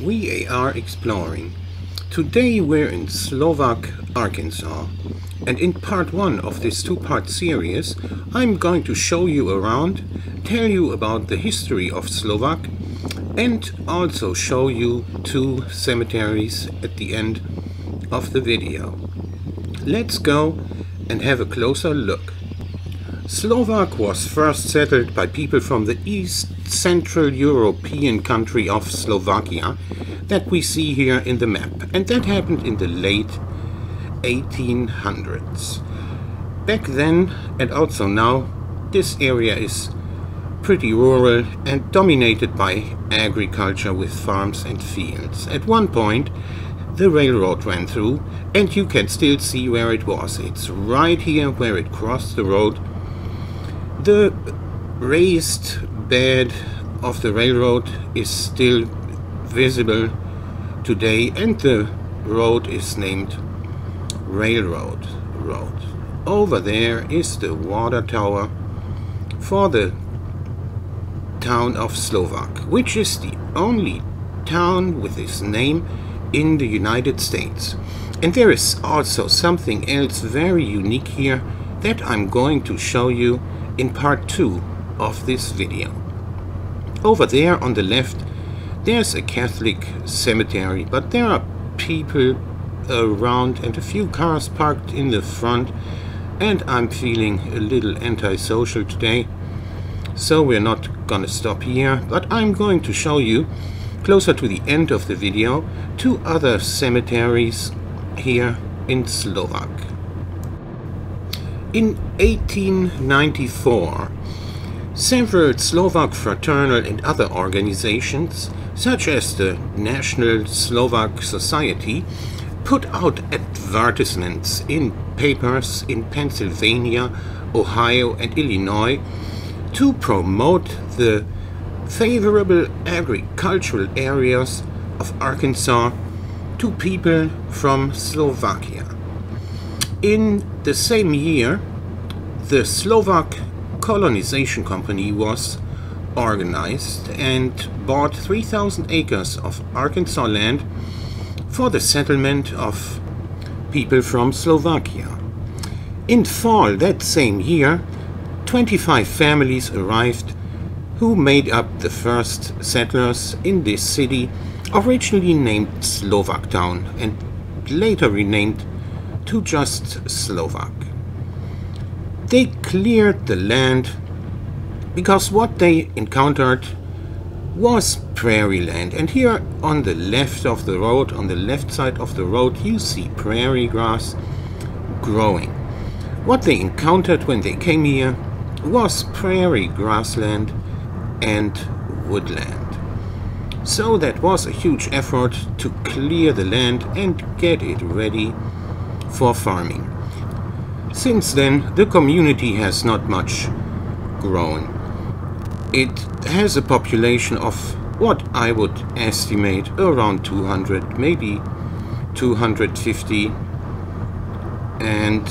We are exploring. Today we're in Slovak, Arkansas, and in part 1 of this two-part series I'm going to show you around, tell you about the history of Slovak, and also show you 2 cemeteries at the end of the video. Let's go and have a closer look. Slovak was first settled by people from the East Central European country of Slovakia that we see here in the map, and that happened in the late 1800s. Back then and also now, this area is pretty rural and dominated by agriculture with farms and fields. At one point the railroad ran through, and you can still see where it was. It's right here where it crossed the road. The raised bed of the railroad is still visible today, and the road is named Railroad Road. Over there is the water tower for the town of Slovak, which is the only town with this name in the United States. And there is also something else very unique here that I'm going to show you in part 2 of this video. Over there on the left there's a Catholic cemetery, but there are people around and a few cars parked in the front, and I'm feeling a little antisocial today, so we're not gonna stop here, but I'm going to show you closer to the end of the video 2 other cemeteries here in Slovak. In 1894, several Slovak fraternal and other organizations, such as the National Slovak Society, put out advertisements in papers in Pennsylvania, Ohio and Illinois to promote the favorable agricultural areas of Arkansas to people from Slovakia. In the same year, the Slovak Colonization Company was organized and bought 3,000 acres of Arkansas land for the settlement of people from Slovakia. In fall that same year, 25 families arrived who made up the first settlers in this city, originally named Slovak Town and later renamed to just Slovak. They cleared the land because what they encountered was prairie land, and here on the left of the road, on the left side of the road, you see prairie grass growing. What they encountered when they came here was prairie grassland and woodland. So that was a huge effort to clear the land and get it ready for farming. Since then, the community has not much grown. It has a population of what I would estimate around 200, maybe 250. And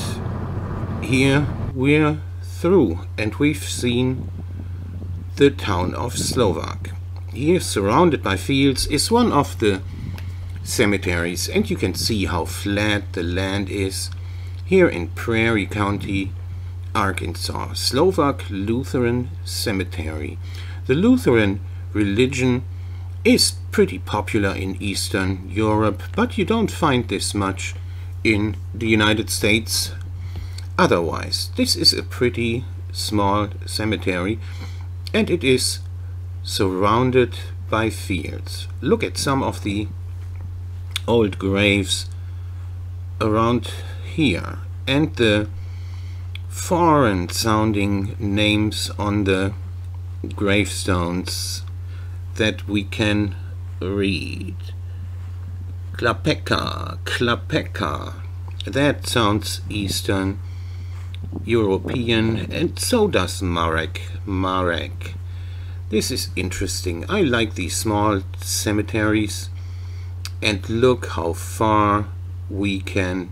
here we're through, and we've seen the town of Slovak. Here, surrounded by fields, is one of the cemeteries, and you can see how flat the land is here in Prairie County, Arkansas. Slovak Lutheran Cemetery. The Lutheran religion is pretty popular in Eastern Europe, but you don't find this much in the United States. Otherwise, this is a pretty small cemetery, and it is surrounded by fields. Look at some of the old graves around here, and the foreign sounding names on the gravestones that we can read. Klapeka, Klapeka. That sounds Eastern European, and so does Marek, Marek. This is interesting. I like these small cemeteries, and look how far we can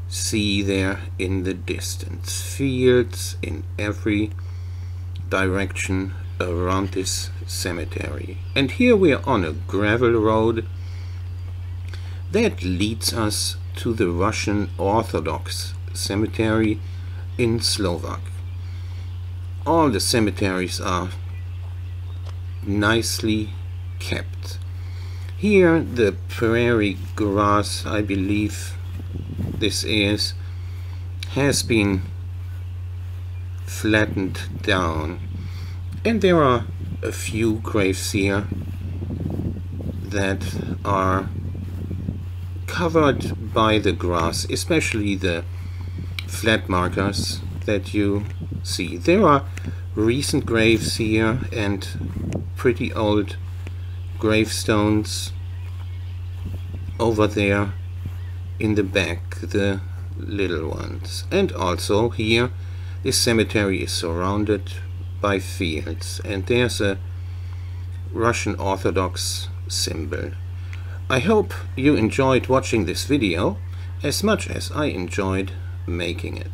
see there in the distance. Fields in every direction around this cemetery. And here we are on a gravel road that leads us to the Russian Orthodox cemetery in Slovak. All the cemeteries are nicely kept. Here the prairie grass, I believe this is, has been flattened down, and there are a few graves here that are covered by the grass, especially the flat markers that you see. There are recent graves here and pretty old gravestones over there in the back, the little ones. And also here this cemetery is surrounded by fields, and there's a Russian Orthodox symbol. I hope you enjoyed watching this video as much as I enjoyed making it.